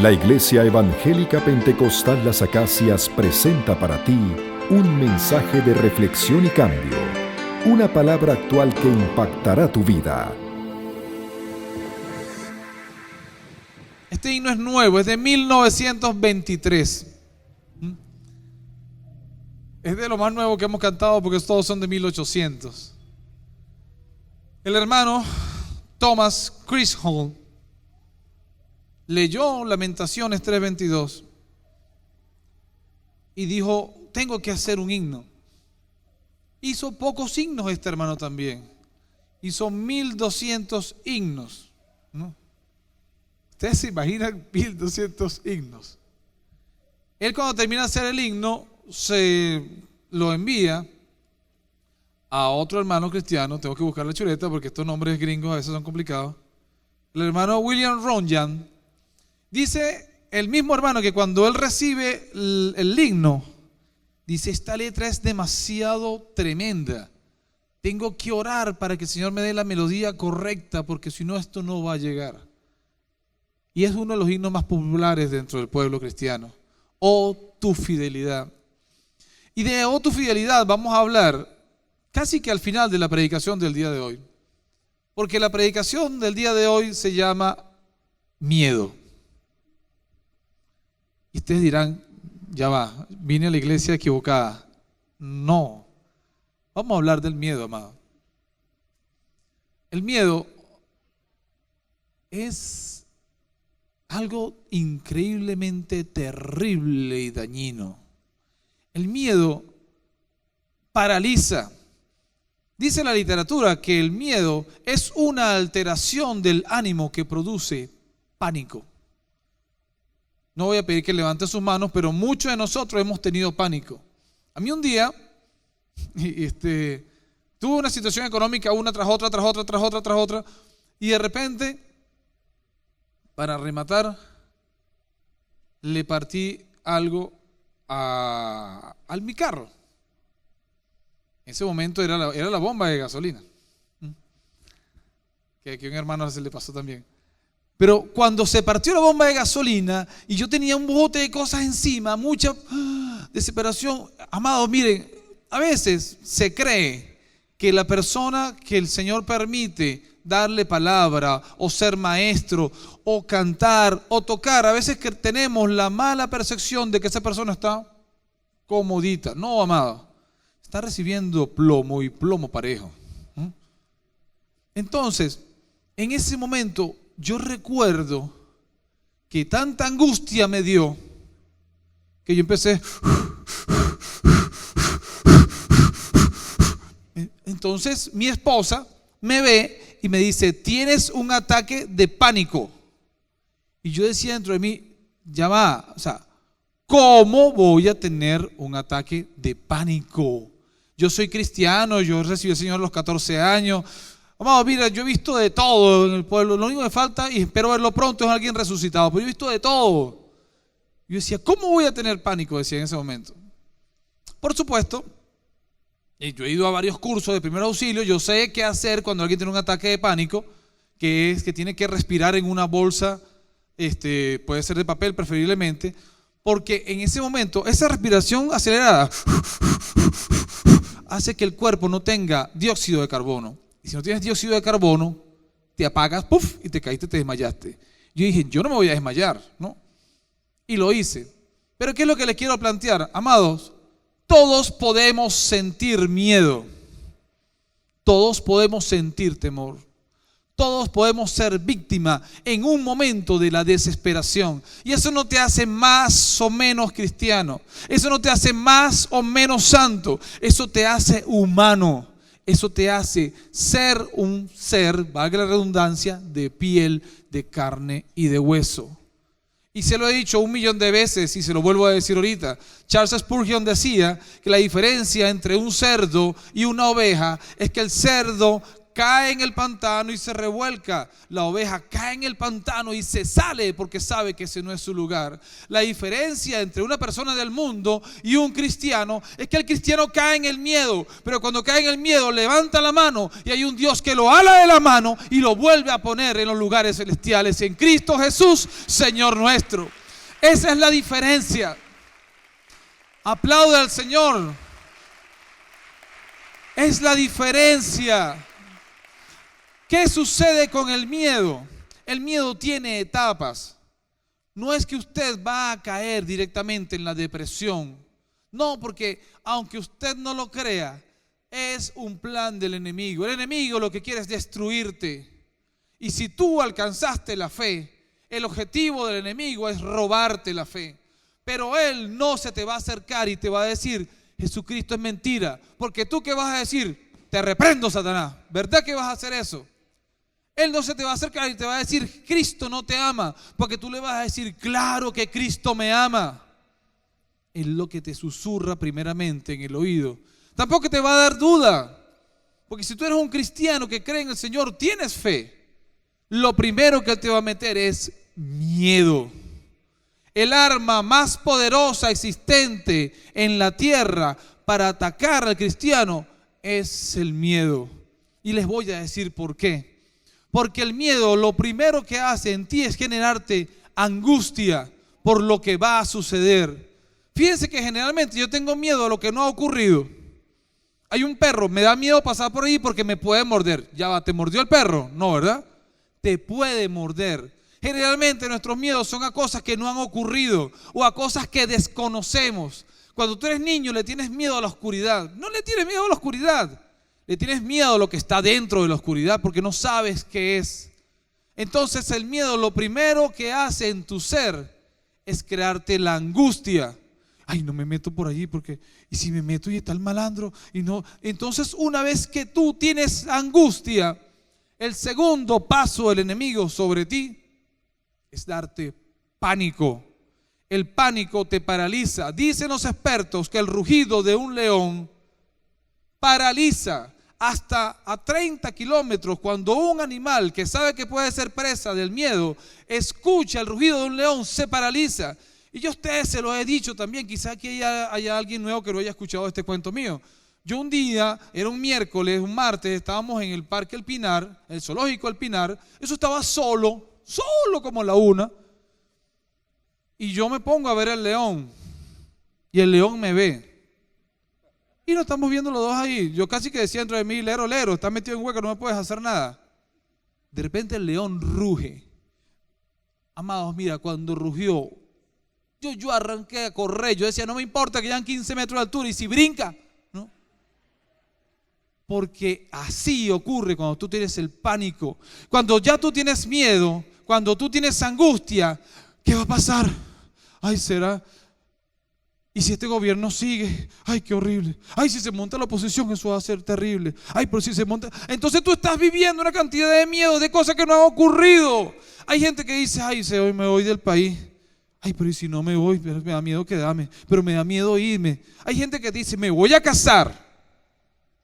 La Iglesia Evangélica Pentecostal Las Acacias presenta para ti un mensaje de reflexión y cambio, una palabra actual que impactará tu vida. Este himno es nuevo, es de 1923. Es de lo más nuevo que hemos cantado porque todos son de 1800. El hermano Thomas Chisholm leyó Lamentaciones 3:22 y dijo: tengo que hacer un himno. Hizo pocos himnos este hermano también. Hizo 1200 himnos, ¿no? Ustedes se imaginan 1200 himnos. Él, cuando termina de hacer el himno, se lo envía a otro hermano cristiano. Tengo que buscar la chuleta porque estos nombres gringos a veces son complicados. El hermano William Ronjan. Dice el mismo hermano que cuando él recibe el himno, dice: esta letra es demasiado tremenda. Tengo que orar para que el Señor me dé la melodía correcta, porque si no, esto no va a llegar. Y es uno de los himnos más populares dentro del pueblo cristiano. Oh, tu fidelidad. Y de oh, tu fidelidad vamos a hablar casi que al final de la predicación del día de hoy. Porque la predicación del día de hoy se llama miedo. Y ustedes dirán: ya va, vine a la iglesia equivocada. No, vamos a hablar del miedo, amado. El miedo es algo increíblemente terrible y dañino. El miedo paraliza. Dice la literatura que el miedo es una alteración del ánimo que produce pánico. No voy a pedir que levanten sus manos, pero muchos de nosotros hemos tenido pánico. A mí un día, tuve una situación económica, una tras otra, y de repente, para rematar, le partí algo a mi carro. En ese momento era la bomba de gasolina. Que aquí a un hermano se le pasó también. Pero cuando se partió la bomba de gasolina y yo tenía un bote de cosas encima, mucha desesperación. Amados, miren, a veces se cree que la persona que el Señor permite darle palabra o ser maestro o cantar o tocar, a veces que tenemos la mala percepción de que esa persona está comodita. No, amado, está recibiendo plomo y plomo parejo. Entonces, en ese momento yo recuerdo que tanta angustia me dio que yo empecé. Entonces mi esposa me ve y me dice: tienes un ataque de pánico. Y yo decía dentro de mí: ya va, o sea, ¿cómo voy a tener un ataque de pánico? Yo soy cristiano, yo recibí al Señor a los 14 años. Amado, mira, yo he visto de todo en el pueblo. Lo único que falta, y espero verlo pronto, es alguien resucitado. Pero yo he visto de todo. Yo decía: ¿cómo voy a tener pánico? Decía en ese momento. Por supuesto, yo he ido a varios cursos de primer auxilio. Yo sé qué hacer cuando alguien tiene un ataque de pánico, que es que tiene que respirar en una bolsa, puede ser de papel preferiblemente, porque en ese momento esa respiración acelerada hace que el cuerpo no tenga dióxido de carbono. Y si no tienes dióxido de carbono, te apagas, ¡puf!, y te caíste, te desmayaste. Yo dije: yo no me voy a desmayar, ¿no? Y lo hice. Pero ¿qué es lo que les quiero plantear? Amados, todos podemos sentir miedo. Todos podemos sentir temor. Todos podemos ser víctima en un momento de la desesperación. Y eso no te hace más o menos cristiano. Eso no te hace más o menos santo. Eso te hace humano. Eso te hace ser un ser, valga la redundancia, de piel, de carne y de hueso. Y se lo he dicho 1.000.000 de veces y se lo vuelvo a decir ahorita. Charles Spurgeon decía que la diferencia entre un cerdo y una oveja es que el cerdo cae en el pantano y se revuelca. La oveja cae en el pantano y se sale porque sabe que ese no es su lugar. La diferencia entre una persona del mundo y un cristiano es que el cristiano cae en el miedo, pero cuando cae en el miedo levanta la mano y hay un Dios que lo ala de la mano y lo vuelve a poner en los lugares celestiales en Cristo Jesús, Señor nuestro. Esa es la diferencia. Aplaude al Señor. Es la diferencia. ¿Qué sucede con el miedo? El miedo tiene etapas. No es que usted va a caer directamente en la depresión. No, porque aunque usted no lo crea, es un plan del enemigo. El enemigo lo que quiere es destruirte. Y si tú alcanzaste la fe, el objetivo del enemigo es robarte la fe. Pero él no se te va a acercar y te va a decir, Jesucristo es mentira. Porque tú, ¿qué vas a decir? Te reprendo, Satanás. ¿Verdad que vas a hacer eso? Él no se te va a acercar y te va a decir, Cristo no te ama, porque tú le vas a decir, claro que Cristo me ama. Es lo que te susurra primeramente en el oído. Tampoco te va a dar duda, porque si tú eres un cristiano que cree en el Señor, tienes fe. Lo primero que Él te va a meter es miedo. El arma más poderosa existente en la tierra para atacar al cristiano es el miedo. Y les voy a decir por qué. Porque el miedo lo primero que hace en ti es generarte angustia por lo que va a suceder. Fíjense que generalmente yo tengo miedo a lo que no ha ocurrido. Hay un perro, me da miedo pasar por ahí porque me puede morder. Ya va, ¿te mordió el perro? No, ¿verdad? Te puede morder. Generalmente nuestros miedos son a cosas que no han ocurrido o a cosas que desconocemos. Cuando tú eres niño le tienes miedo a la oscuridad. No le tienes miedo a la oscuridad. Le tienes miedo a lo que está dentro de la oscuridad porque no sabes qué es. Entonces el miedo lo primero que hace en tu ser es crearte la angustia. Ay, no me meto por allí porque, y si me meto y está el malandro y no. Entonces una vez que tú tienes angustia, el segundo paso del enemigo sobre ti es darte pánico. El pánico te paraliza. Dicen los expertos que el rugido de un león paraliza hasta a 30 kilómetros. Cuando un animal que sabe que puede ser presa del miedo escucha el rugido de un león, se paraliza. Y yo a ustedes se lo he dicho también, quizá aquí haya alguien nuevo que no haya escuchado este cuento mío. Yo un día, era un miércoles, un martes, estábamos en el Parque El Pinar, el zoológico El Pinar. Eso estaba solo como la una. Y yo me pongo a ver el león y el león me ve. Y nos estamos viendo los dos ahí. Yo casi que decía dentro de mí, lero, estás metido en hueco, no me puedes hacer nada. De repente el león ruge. Amados, mira, cuando rugió, yo arranqué a correr. Yo decía, no me importa que llegan 15 metros de altura y si brinca, ¿no? Porque así ocurre cuando tú tienes el pánico. Cuando ya tú tienes miedo, cuando tú tienes angustia, ¿qué va a pasar? Ay, ¿será? Y si este gobierno sigue, ay, qué horrible. Ay, si se monta la oposición, eso va a ser terrible. Ay, pero si se monta. Entonces tú estás viviendo una cantidad de miedo, de cosas que no han ocurrido. Hay gente que dice, ay, hoy me voy del país. Ay, pero ¿y si no me voy? Pero me da miedo quedarme. Pero me da miedo irme. Hay gente que dice, me voy a casar.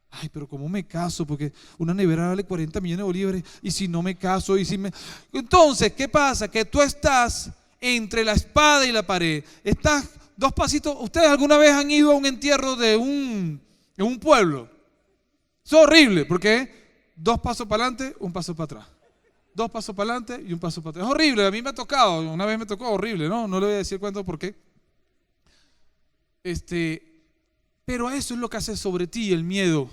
Ay, pero ¿cómo me caso? Porque una nevera vale 40 millones de bolívares. Y si no me caso, y si me. Entonces, ¿qué pasa? Que tú estás entre la espada y la pared. Estás dos pasitos. ¿Ustedes alguna vez han ido a un entierro de un pueblo? Es horrible, porque 2 pasos para adelante, 1 paso para atrás. 2 pasos para adelante y 1 paso para atrás. Es horrible, a mí me ha tocado. Una vez me tocó horrible, ¿no? No le voy a decir cuánto por qué. Pero eso es lo que hace sobre ti el miedo.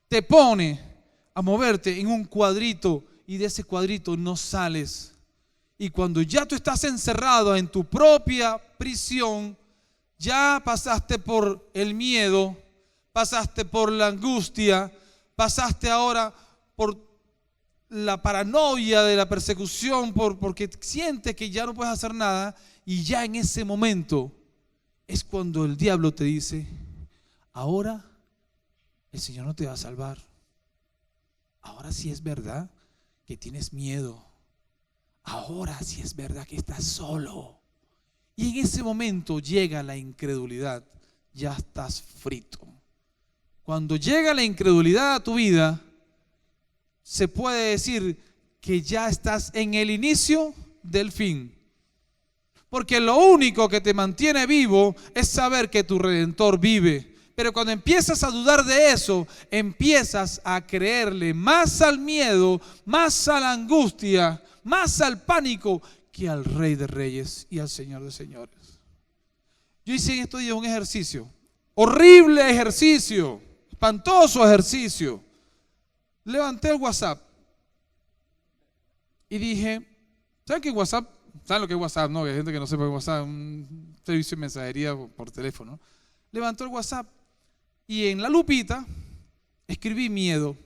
Te pone a moverte en un cuadrito y de ese cuadrito no sales. Y cuando ya tú estás encerrado en tu propia prisión, ya pasaste por el miedo, pasaste por la angustia, pasaste ahora por la paranoia de la persecución, porque sientes que ya no puedes hacer nada. Y ya en ese momento es cuando el diablo te dice, ahora el Señor no te va a salvar. Ahora sí es verdad que tienes miedo. Ahora sí es verdad que estás solo. Y en ese momento llega la incredulidad. Ya estás frito. Cuando llega la incredulidad a tu vida, se puede decir que ya estás en el inicio del fin. Porque lo único que te mantiene vivo es saber que tu Redentor vive. Pero cuando empiezas a dudar de eso, empiezas a creerle más al miedo, más a la angustia, más al pánico que al Rey de Reyes y al Señor de Señores. Yo hice en estos días un ejercicio, horrible ejercicio, espantoso ejercicio. Levanté el WhatsApp y dije, ¿saben qué WhatsApp? ¿Saben lo que es WhatsApp? No, hay gente que no sepa WhatsApp, un servicio de mensajería por teléfono. Levantó el WhatsApp y en la lupita escribí miedo.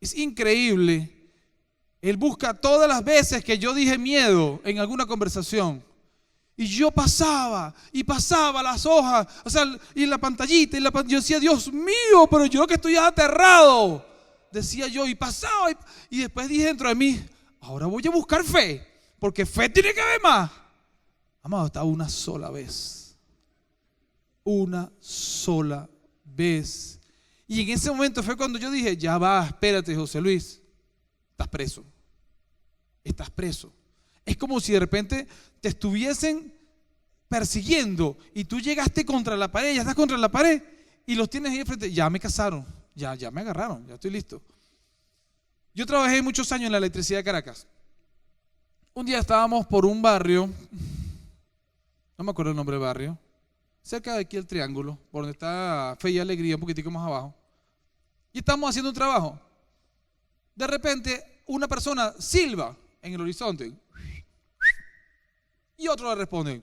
Es increíble. Él busca todas las veces que yo dije miedo en alguna conversación. Y yo pasaba las hojas, o sea, y la pantallita, yo decía, Dios mío, pero yo que estoy aterrado. Decía yo, y pasaba, y después dije dentro de mí, ahora voy a buscar fe, porque fe tiene que haber más. Amado, estaba una sola vez. Una sola vez. Y en ese momento fue cuando yo dije, ya va, espérate, José Luis, estás preso. Estás preso. Es como si de repente te estuviesen persiguiendo y tú llegaste contra la pared, ya estás contra la pared y los tienes ahí enfrente. Ya me cazaron, ya me agarraron, ya estoy listo. Yo trabajé muchos años en la electricidad de Caracas. Un día estábamos por un barrio, no me acuerdo el nombre del barrio, cerca de aquí el Triángulo, por donde está Fe y Alegría, un poquitico más abajo, y estamos haciendo un trabajo. De repente una persona silba en el horizonte y otro le responde.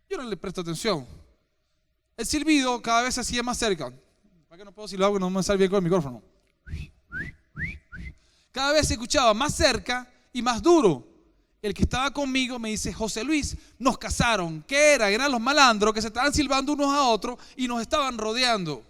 Yo no le presto atención. El silbido cada vez se hacía más cerca. ¿Para qué no puedo silbar? Porque no me sale bien con el micrófono. Cada vez se escuchaba más cerca y más duro. El que estaba conmigo me dice, José Luis, nos cazaron. ¿Qué era? Eran los malandros que se estaban silbando unos a otros y nos estaban rodeando.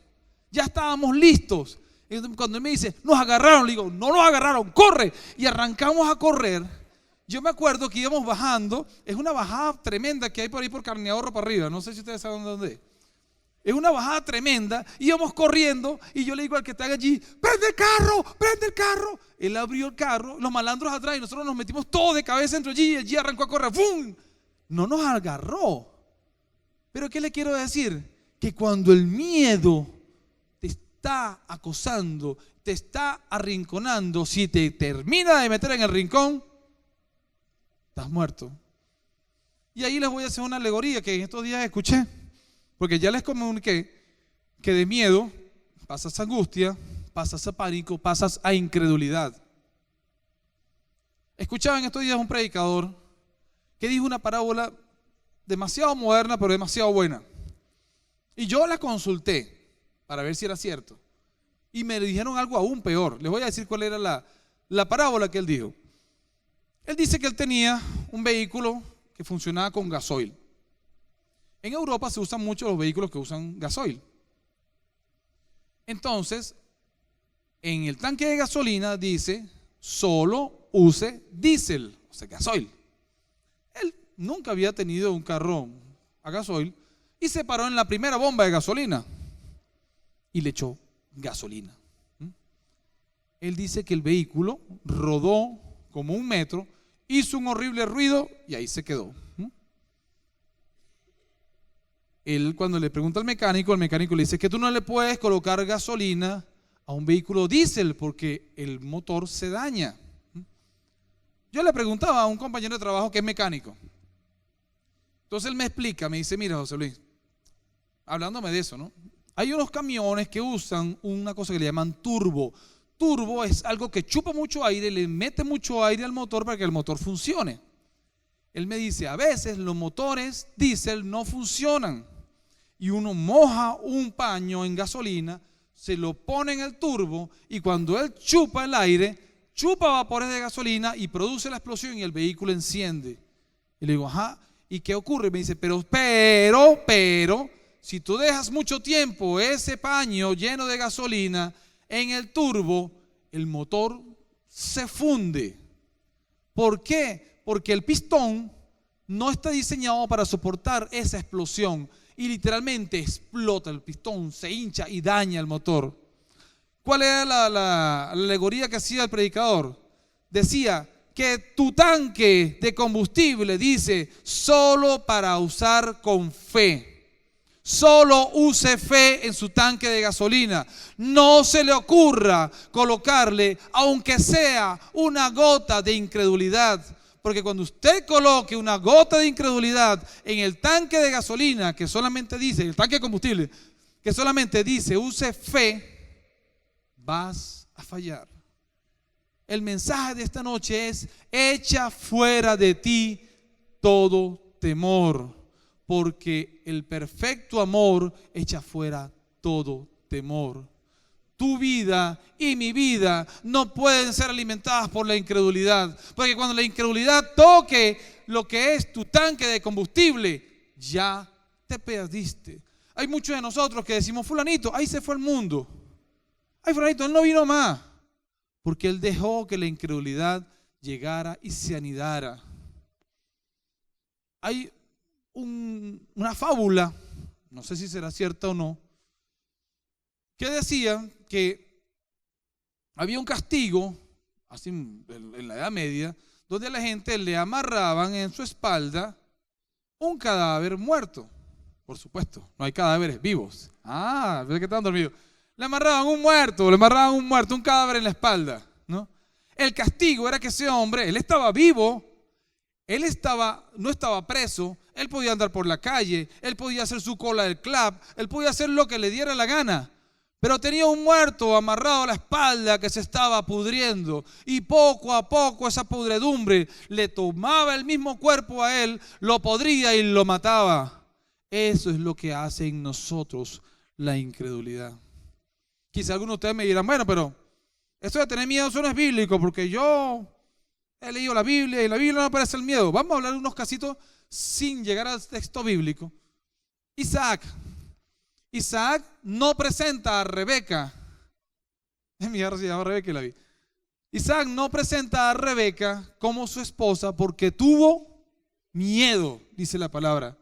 Ya estábamos listos. Y cuando él me dice, nos agarraron, le digo, no nos agarraron, corre. Y arrancamos a correr. Yo me acuerdo que íbamos bajando, es una bajada tremenda que hay por ahí por Carneahorro para arriba, no sé si ustedes saben dónde es. Es una bajada tremenda, íbamos corriendo y yo le digo al que está allí, prende el carro. Él abrió el carro, los malandros atrás y nosotros nos metimos todos de cabeza dentro allí y allí arrancó a correr, ¡fum! No nos agarró. Pero ¿qué le quiero decir? Que cuando el miedo te está acosando, te está arrinconando, si te termina de meter en el rincón, estás muerto. Y ahí les voy a hacer una alegoría que en estos días escuché, porque ya les comuniqué que de miedo pasas a angustia, pasas a pánico, pasas a incredulidad. Escuchaba en estos días un predicador que dijo una parábola demasiado moderna pero demasiado buena. Y yo la consulté para ver si era cierto. Y me dijeron algo aún peor. Les voy a decir cuál era la parábola que él dijo. Él dice que él tenía un vehículo que funcionaba con gasoil. En Europa se usan mucho los vehículos que usan gasoil. Entonces, en el tanque de gasolina dice, solo use diésel, o sea, gasoil. Él nunca había tenido un carro a gasoil y se paró en la primera bomba de gasolina y le echó gasolina. Él dice que el vehículo rodó como 1 metro, hizo un horrible ruido y ahí se quedó. Él, cuando le pregunta al mecánico, el mecánico le dice que tú no le puedes colocar gasolina a un vehículo diésel porque el motor se daña. Yo le preguntaba a un compañero de trabajo que es mecánico. Entonces él me explica, me dice, mira José Luis, hablándome de eso, ¿no? Hay unos camiones que usan una cosa que le llaman turbo. Turbo es algo que chupa mucho aire, le mete mucho aire al motor para que el motor funcione. Él me dice, a veces los motores diésel no funcionan y uno moja un paño en gasolina, se lo pone en el turbo y cuando él chupa el aire, chupa vapores de gasolina y produce la explosión y el vehículo enciende. Y le digo, ajá, ¿y qué ocurre? Me dice, pero, si tú dejas mucho tiempo ese paño lleno de gasolina en el turbo, el motor se funde. ¿Por qué? Porque el pistón no está diseñado para soportar esa explosión y literalmente explota el pistón, se hincha y daña el motor. ¿Cuál era la alegoría que hacía el predicador? Decía que tu tanque de combustible, dice, solo para usar con fe. Solo use fe en su tanque de gasolina. No se le ocurra colocarle, aunque sea una gota de incredulidad. Porque cuando usted coloque una gota de incredulidad en el tanque de gasolina, que solamente dice, el tanque de combustible, que solamente dice, use fe, vas a fallar. El mensaje de esta noche es: echa fuera de ti todo temor, porque el perfecto amor echa fuera todo temor. Tu vida y mi vida no pueden ser alimentadas por la incredulidad, porque cuando la incredulidad toque lo que es tu tanque de combustible, ya te perdiste. Hay muchos de nosotros que decimos: fulanito, ahí se fue el mundo. Ay, fulanito, él no vino más, porque él dejó que la incredulidad llegara y se anidara. Hay una fábula, no sé si será cierta o no, que decía que había un castigo, así en la Edad Media, donde a la gente le amarraban en su espalda un cadáver muerto. Por supuesto, no hay cadáveres vivos. ¿Ves que estaban dormidos? Le amarraban un muerto, un cadáver en la espalda, ¿no? El castigo era que ese hombre, él estaba vivo, no estaba preso, él podía andar por la calle, él podía hacer su cola del club, él podía hacer lo que le diera la gana, pero tenía un muerto amarrado a la espalda que se estaba pudriendo, y poco a poco esa pudredumbre le tomaba el mismo cuerpo a él, lo podría y lo mataba. Eso es lo que hace en nosotros la incredulidad. Quizá algunos de ustedes me dirán: bueno, pero esto de tener miedo, eso no es bíblico, porque yo he leído la Biblia y en la Biblia no aparece el miedo. Vamos a hablar de unos casitos sin llegar al texto bíblico. Isaac no presenta a Rebeca. Mi hija se llama Rebeca y la vi. Isaac no presenta a Rebeca como su esposa porque tuvo miedo, dice la palabra.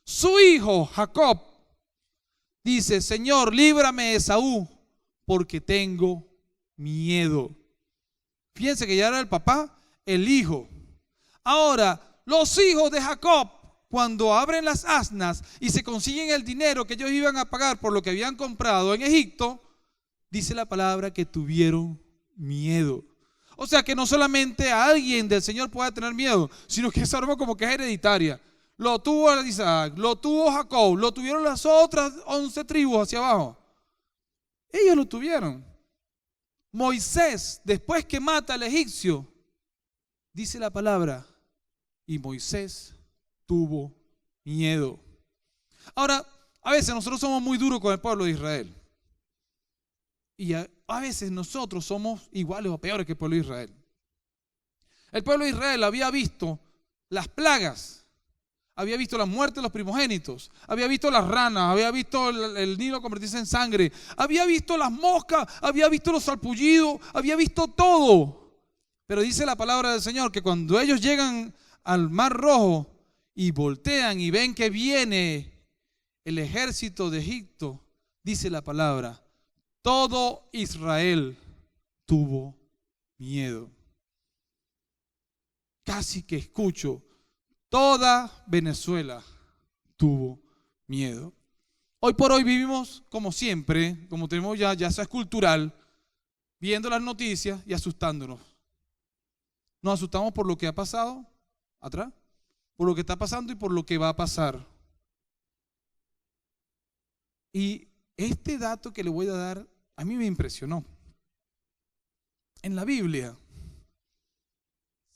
Su hijo Jacob dice: Señor, líbrame de Esaú, porque tengo miedo. Fíjense que ya era el papá, el hijo. Ahora, los hijos de Jacob, cuando abren las asnas y se consiguen el dinero que ellos iban a pagar por lo que habían comprado en Egipto, dice la palabra que tuvieron miedo. O sea que no solamente a alguien del Señor puede tener miedo, sino que esa norma como que es hereditaria. Lo tuvo Isaac, lo tuvo Jacob, lo tuvieron las otras 11 tribus hacia abajo. Ellos lo tuvieron. Moisés, después que mata al egipcio, dice la palabra, y Moisés tuvo miedo. Ahora, a veces nosotros somos muy duros con el pueblo de Israel. Y a veces nosotros somos iguales o peores que el pueblo de Israel. El pueblo de Israel había visto las plagas, había visto la muerte de los primogénitos, había visto las ranas, había visto el Nilo convertirse en sangre, había visto las moscas, había visto los sarpullidos, había visto todo. Pero dice la palabra del Señor que cuando ellos llegan al Mar Rojo y voltean y ven que viene el ejército de Egipto, dice la palabra, todo Israel tuvo miedo. Casi que escucho: toda Venezuela tuvo miedo. Hoy por hoy vivimos como siempre, como tenemos ya eso es cultural, viendo las noticias y asustándonos. Nos asustamos por lo que ha pasado atrás, por lo que está pasando y por lo que va a pasar. Y este dato que le voy a dar a mí me impresionó. En la Biblia,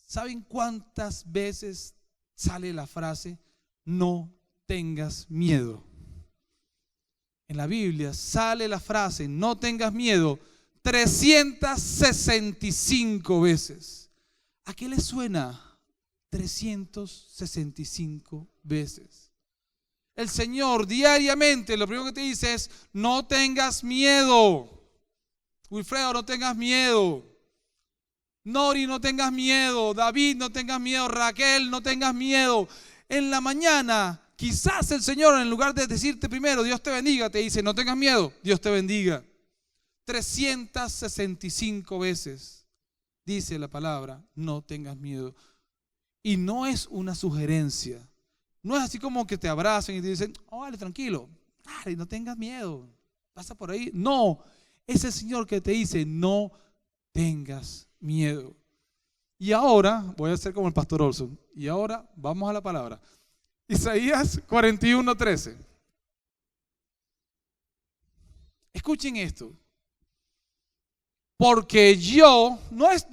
¿saben cuántas veces sale la frase no tengas miedo? En la Biblia sale la frase no tengas miedo 365 veces. ¿A qué le suena 365 veces? El Señor diariamente lo primero que te dice es no tengas miedo. Wilfredo, no tengas miedo. Nori, no tengas miedo. David, no tengas miedo. Raquel, no tengas miedo. En la mañana, quizás el Señor, en lugar de decirte primero Dios te bendiga, te dice no tengas miedo, Dios te bendiga. 365 veces dice la palabra, no tengas miedo. Y no es una sugerencia. No es así como que te abrazan y te dicen, oh, vale, tranquilo, dale, no tengas miedo, pasa por ahí. No, es el Señor que te dice, no tengas miedo. Y ahora, voy a hacer como el pastor Olson, y ahora vamos a la palabra. Isaías 41:13. Escuchen esto. Porque yo, no es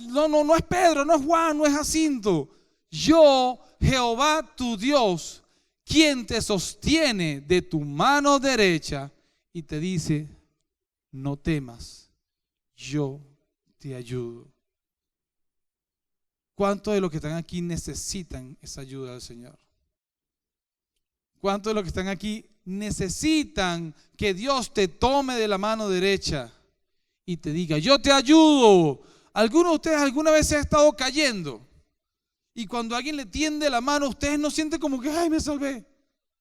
Pedro, no es Juan, no es Jacinto. Yo, Jehová tu Dios, quien te sostiene de tu mano derecha y te dice, no temas, yo te ayudo. ¿Cuántos de los que están aquí necesitan esa ayuda del Señor? ¿Cuántos de los que están aquí necesitan que Dios te tome de la mano derecha y te diga, yo te ayudo? ¿Alguno de ustedes alguna vez se ha estado cayendo? Y cuando alguien le tiende la mano, ustedes no sienten como que, ay, me salvé.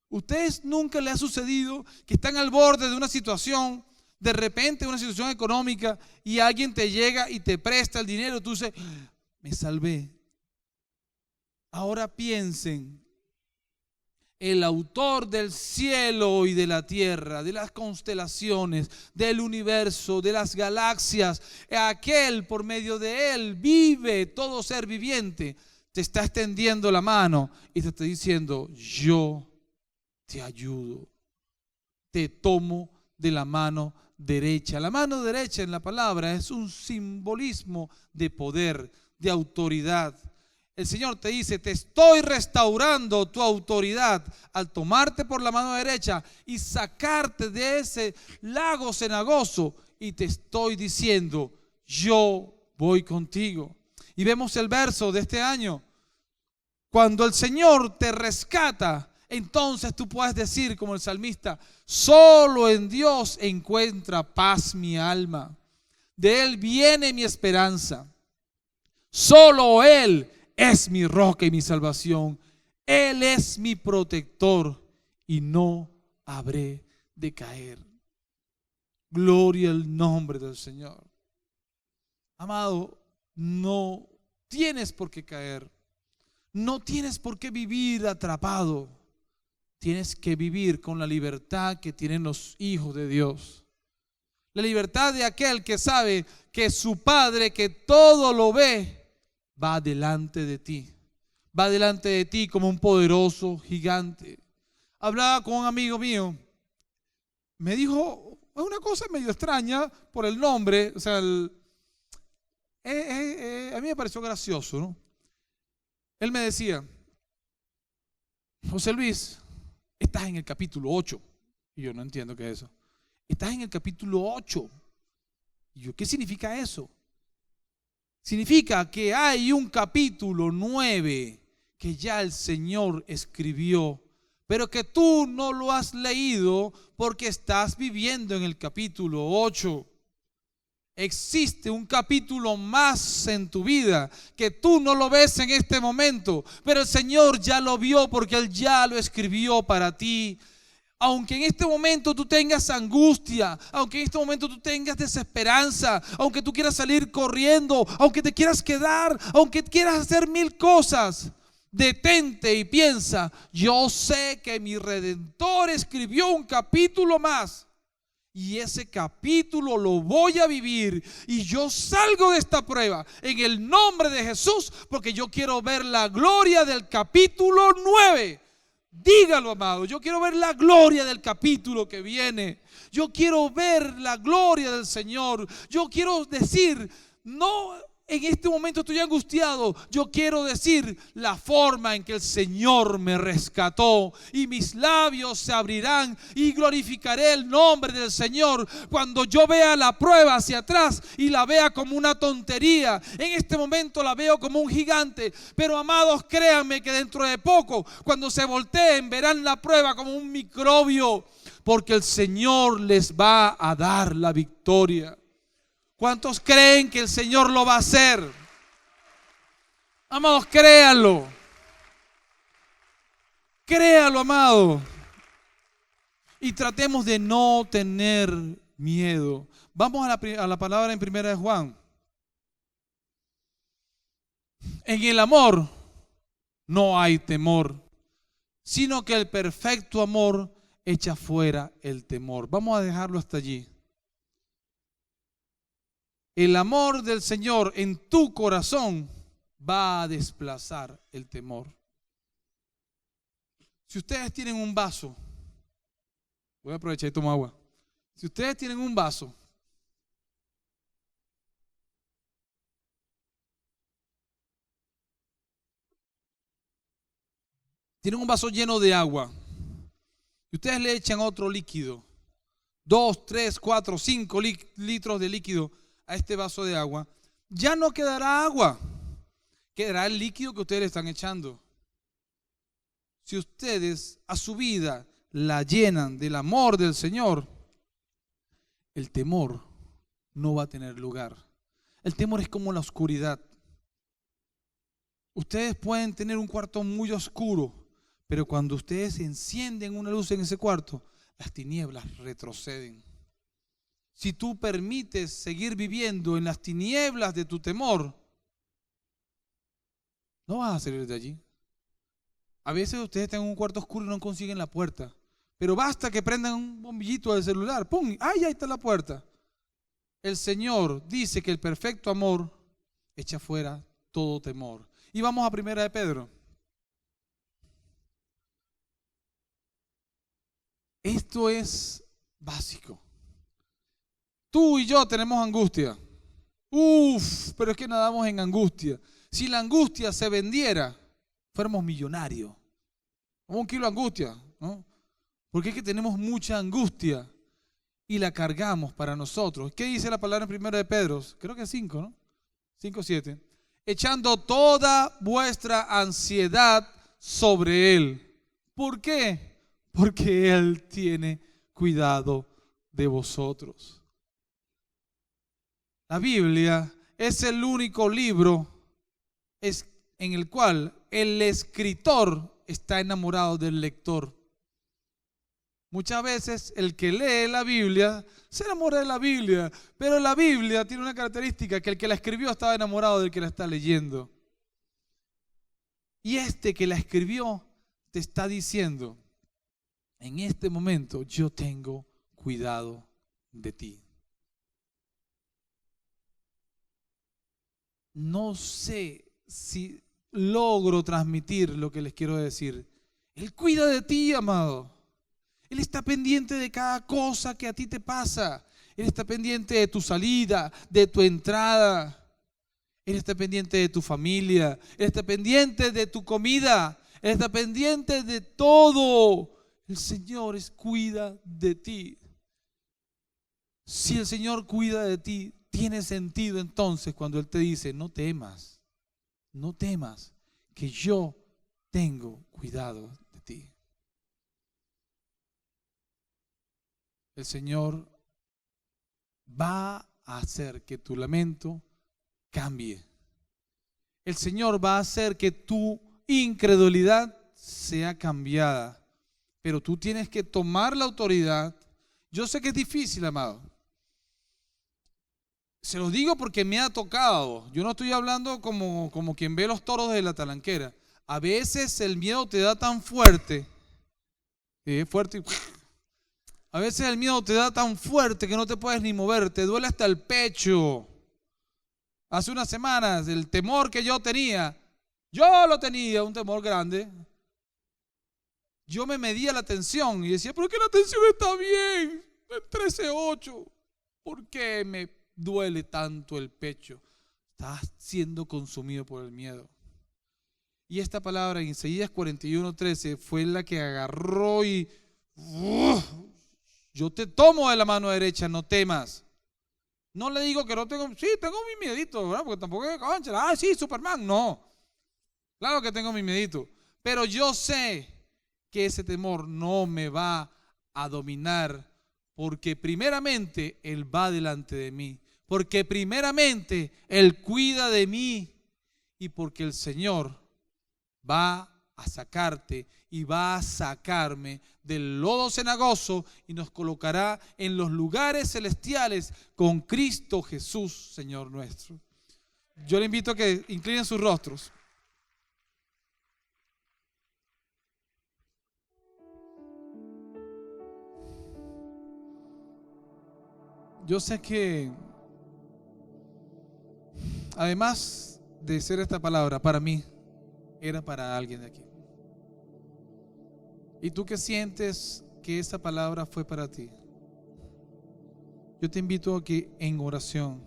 ¿Ustedes nunca les ha sucedido que están al borde de una situación, de repente una situación económica, y alguien te llega y te presta el dinero? Tú dices, me salvé. Ahora piensen, el autor del cielo y de la tierra, de las constelaciones, del universo, de las galaxias, aquel por medio de él vive todo ser viviente, te está extendiendo la mano y te está diciendo, yo te ayudo, te tomo de la mano derecha. La mano derecha en la palabra es un simbolismo de poder, de autoridad. El Señor te dice, te estoy restaurando tu autoridad al tomarte por la mano derecha y sacarte de ese lago cenagoso, y te estoy diciendo, yo voy contigo. Y vemos el verso de este año. Cuando el Señor te rescata, entonces tú puedes decir como el salmista, solo en Dios encuentra paz mi alma. De Él viene mi esperanza. Solo Él es mi roca y mi salvación. Él es mi protector y no habré de caer. Gloria al nombre del Señor. Amado, no tienes por qué caer. No tienes por qué vivir atrapado. Tienes que vivir con la libertad que tienen los hijos de Dios. La libertad de aquel que sabe que su Padre, que todo lo ve, va delante de ti. Va delante de ti como un poderoso gigante. Hablaba con un amigo mío. Me dijo una cosa medio extraña por el nombre. O sea, a mí me pareció gracioso, ¿no? Él me decía, José Luis, estás en el capítulo 8. Y yo no entiendo qué es eso. Estás en el capítulo 8. Y yo, ¿qué significa eso? Significa que hay un capítulo 9 que ya el Señor escribió, pero que tú no lo has leído porque estás viviendo en el capítulo 8. Existe un capítulo más en tu vida que tú no lo ves en este momento, pero el Señor ya lo vio porque Él ya lo escribió para ti. Aunque en este momento tú tengas angustia, aunque en este momento tú tengas desesperanza, aunque tú quieras salir corriendo, aunque te quieras quedar, aunque quieras hacer mil cosas, detente y piensa, yo sé que mi Redentor escribió un capítulo más. Y ese capítulo lo voy a vivir. Y yo salgo de esta prueba en el nombre de Jesús, porque yo quiero ver la gloria del capítulo 9. Dígalo, amado, yo quiero ver la gloria del capítulo que viene. Yo quiero ver la gloria del Señor. Yo quiero decir, no, en este momento estoy angustiado. Yo quiero decir la forma en que el Señor me rescató, y mis labios se abrirán y glorificaré el nombre del Señor. Cuando yo vea la prueba hacia atrás y la vea como una tontería, en este momento la veo como un gigante. Pero amados, créanme que dentro de poco, cuando se volteen, verán la prueba como un microbio, porque el Señor les va a dar la victoria. ¿Cuántos creen que el Señor lo va a hacer? Amados, créanlo. Créalo, amado. Y tratemos de no tener miedo. Vamos a la palabra en primera de Juan. En el amor no hay temor, sino que el perfecto amor echa fuera el temor. Vamos a dejarlo hasta allí. El amor del Señor en tu corazón va a desplazar el temor. Si ustedes tienen un vaso, voy a aprovechar y tomo agua. Si ustedes tienen un vaso, lleno de agua, y ustedes le echan otro líquido, 2, 3, 4, 5 litros de líquido a este vaso de agua, ya no quedará agua, quedará el líquido que ustedes le están echando. Si ustedes a su vida la llenan del amor del Señor, el temor no va a tener lugar. El temor es como la oscuridad. Ustedes pueden tener un cuarto muy oscuro, pero cuando ustedes encienden una luz en ese cuarto, las tinieblas retroceden. Si tú permites seguir viviendo en las tinieblas de tu temor, no vas a salir de allí. A veces ustedes están en un cuarto oscuro y no consiguen la puerta, pero basta que prendan un bombillito del celular, ¡pum! ¡Ay, ahí está la puerta! El Señor dice que el perfecto amor echa fuera todo temor. Y vamos a primera de Pedro. Esto es básico. Tú y yo tenemos angustia. Pero es que nadamos en angustia. Si la angustia se vendiera, fuéramos millonarios. Como 1 kilo de angustia, ¿no? Porque es que tenemos mucha angustia y la cargamos para nosotros. ¿Qué dice la palabra en primera de Pedro? Creo que es 5, ¿no? 5, 7. Echando toda vuestra ansiedad sobre Él. ¿Por qué? Porque Él tiene cuidado de vosotros. La Biblia es el único libro en el cual el escritor está enamorado del lector. Muchas veces el que lee la Biblia se enamora de la Biblia, pero la Biblia tiene una característica, que el que la escribió estaba enamorado del que la está leyendo. Y este que la escribió te está diciendo: en este momento yo tengo cuidado de ti. No sé si logro transmitir lo que les quiero decir. Él cuida de ti, amado. Él está pendiente de cada cosa que a ti te pasa. Él está pendiente de tu salida, de tu entrada. Él está pendiente de tu familia. Él está pendiente de tu comida. Él está pendiente de todo. El Señor cuida de ti. Si el Señor cuida de ti, tiene sentido entonces cuando Él te dice: no temas, no temas, que yo tengo cuidado de ti. El Señor va a hacer que tu lamento cambie. El Señor va a hacer que tu incredulidad sea cambiada. Pero tú tienes que tomar la autoridad. Yo sé que es difícil, amado. Se los digo porque me ha tocado. Yo no estoy hablando como quien ve los toros de la talanquera. A veces el miedo te da tan fuerte. A veces el miedo te da tan fuerte que no te puedes ni mover. Te duele hasta el pecho. Hace unas semanas el temor que yo tenía, un temor grande. Yo me medía la tensión y decía: pero que la tensión está bien, 13.8. ¿Por qué me duele tanto el pecho? Estás siendo consumido por el miedo. Y esta palabra en Isaías 41:13 fue la que agarró y yo te tomo de la mano derecha, no temas. No le digo que no tengo, sí, tengo mi miedito, ¿verdad? Porque tampoco es concha, sí, Superman, no. Claro que tengo mi miedito, pero yo sé que ese temor no me va a dominar, porque primeramente Él va delante de mí, porque primeramente Él cuida de mí y porque el Señor va a sacarte y va a sacarme del lodo cenagoso y nos colocará en los lugares celestiales con Cristo Jesús, Señor nuestro. Yo le invito a que inclinen sus rostros. Yo sé que, además de ser esta palabra, para mí, era para alguien de aquí. ¿Y tú qué sientes que esa palabra fue para ti? Yo te invito a que en oración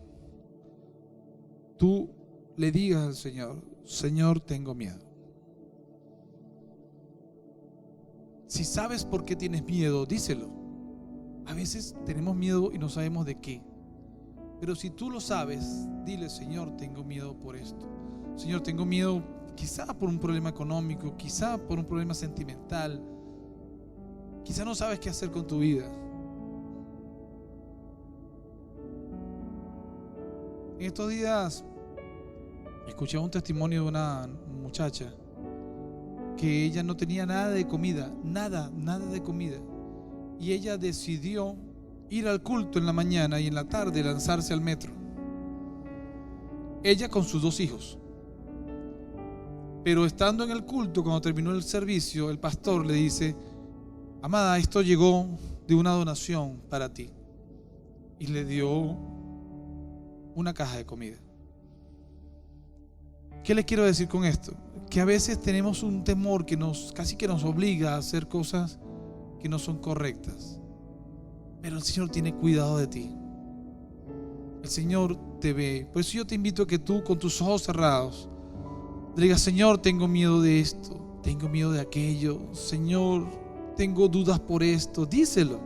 tú le digas al Señor: Señor, tengo miedo. Si sabes por qué tienes miedo, díselo. A veces tenemos miedo y no sabemos de qué. Pero si tú lo sabes, dile: Señor, tengo miedo por esto. Señor, tengo miedo quizá por un problema económico, quizá por un problema sentimental. Quizá no sabes qué hacer con tu vida. En estos días escuché un testimonio de una muchacha que ella no tenía nada de comida, nada de comida. Y ella decidió ir al culto en la mañana y en la tarde lanzarse al metro. Ella con sus 2 hijos. Pero estando en el culto, cuando terminó el servicio, el pastor le dice: amada, esto llegó de una donación para ti. Y le dio una caja de comida. ¿Qué les quiero decir con esto? Que a veces tenemos un temor que casi que nos obliga a hacer cosas que no son correctas. Pero el Señor tiene cuidado de ti. El Señor te ve. Por eso yo te invito a que tú, con tus ojos cerrados, le digas: Señor, tengo miedo de esto, tengo miedo de aquello. Señor, tengo dudas por esto. Díselo.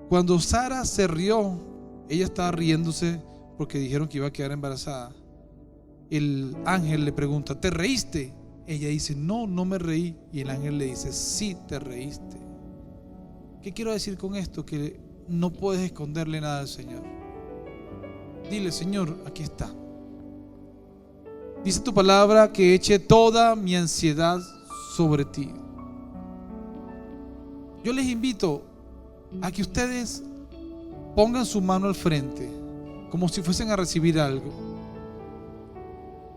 Cuando Sara se rió, ella estaba riéndose porque dijeron que iba a quedar embarazada. El ángel le pregunta: ¿te reíste? Ella dice: no me reí. Y el ángel le dice: sí, te reíste. ¿Qué quiero decir con esto? Que no puedes esconderle nada al Señor. Dile: Señor, aquí está. Dice tu palabra que eche toda mi ansiedad sobre ti. Yo les invito a que ustedes pongan su mano al frente, como si fuesen a recibir algo,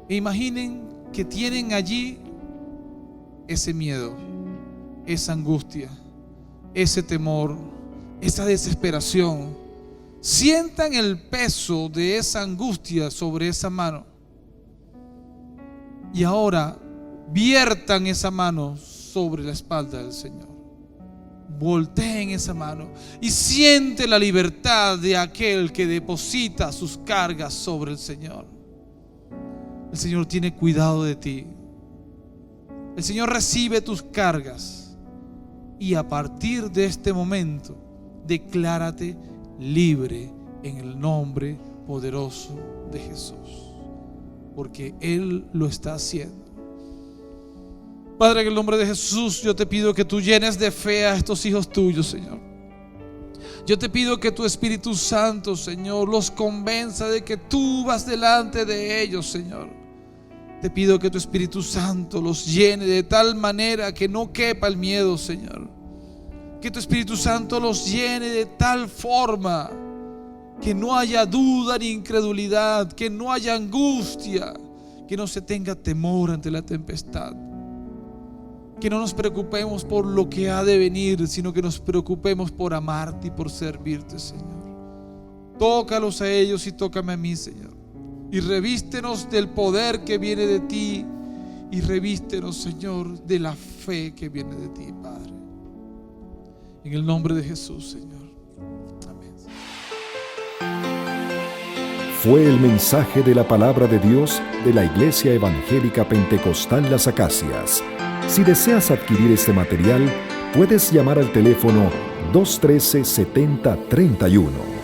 e imaginen que tienen allí ese miedo, esa angustia, ese temor, esa desesperación. Sientan el peso de esa angustia sobre esa mano. Y ahora viertan esa mano sobre la espalda del Señor. Volteen esa mano y siente la libertad de aquel que deposita sus cargas sobre el Señor. El Señor tiene cuidado de ti. El Señor recibe tus cargas. Y a partir de este momento, declárate libre en el nombre poderoso de Jesús, porque Él lo está haciendo. Padre, en el nombre de Jesús, yo te pido que tú llenes de fe a estos hijos tuyos, Señor. Yo te pido que tu Espíritu Santo, Señor, los convenza de que tú vas delante de ellos, Señor. Te pido que tu Espíritu Santo los llene de tal manera que no quepa el miedo, Señor. Que tu Espíritu Santo los llene de tal forma que no haya duda ni incredulidad, que no haya angustia, que no se tenga temor ante la tempestad. Que no nos preocupemos por lo que ha de venir, sino que nos preocupemos por amarte y por servirte, Señor. Tócalos a ellos y tócame a mí, Señor. Y revístenos del poder que viene de ti. Y revístenos, Señor, de la fe que viene de ti, Padre. En el nombre de Jesús, Señor. Amén. Fue el mensaje de la palabra de Dios de la Iglesia Evangélica Pentecostal Las Acacias. Si deseas adquirir este material, puedes llamar al teléfono 213-7031.